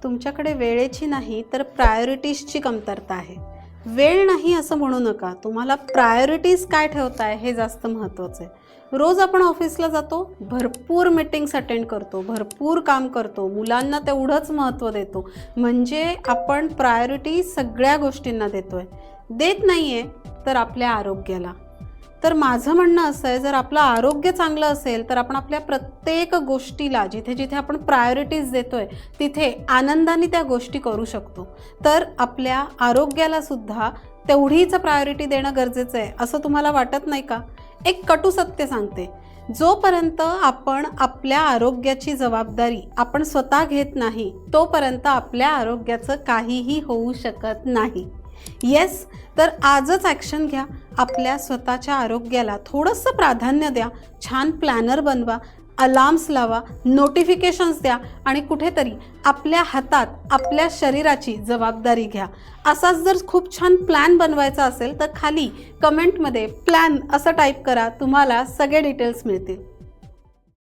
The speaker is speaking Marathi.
तुमच्याकडे वेळेची नाही तर प्रायोरिटीजची कमतरता आहे. वेळ नाही असं म्हणू नका, तुम्हाला प्रायोरिटीज काय ठेवताय हे जास्त महत्त्वाचं आहे. रोज आपण ऑफिसला जातो, भरपूर मीटिंग्स अटेंड करतो, भरपूर काम करतो, मुलांना तेवढंच महत्त्व देतो, म्हणजे आपण प्रायोरिटी सगळ्या गोष्टींना देतोय. देत नाही आहे तर आपल्या आरोग्याला. तर माझं म्हणणं असं आहे, जर आपलं आरोग्य चांगलं असेल तर आपण आपल्या प्रत्येक गोष्टीला जिथे जिथे आपण प्रायोरिटीज देतोय तिथे आनंदाने त्या गोष्टी करू शकतो. तर आपल्या आरोग्याला सुद्धा तेवढीच प्रायोरिटी देणं गरजेचं आहे असं तुम्हाला वाटत नाही का? एक कटू सत्य सांगते, जोपर्यंत आपण आपल्या आरोग्याची जबाबदारी आपण स्वतः घेत नाही तोपर्यंत आपल्या आरोग्याचं काहीही होऊ शकत नाही. येस, तर आजच ॲक्शन घ्या. आपल्या स्वतःच्या आरोग्याला थोडंसं प्राधान्य द्या, छान प्लॅनर बनवा, अलार्म्स लावा, नोटिफिकेशन्स द्या आणि कुठेतरी आपल्या हातात आपल्या शरीराची जबाबदारी घ्या. असाच जर खूप छान प्लॅन बनवायचा असेल तर खाली कमेंटमध्ये प्लॅन असं टाईप करा, तुम्हाला सगळे डिटेल्स मिळतील.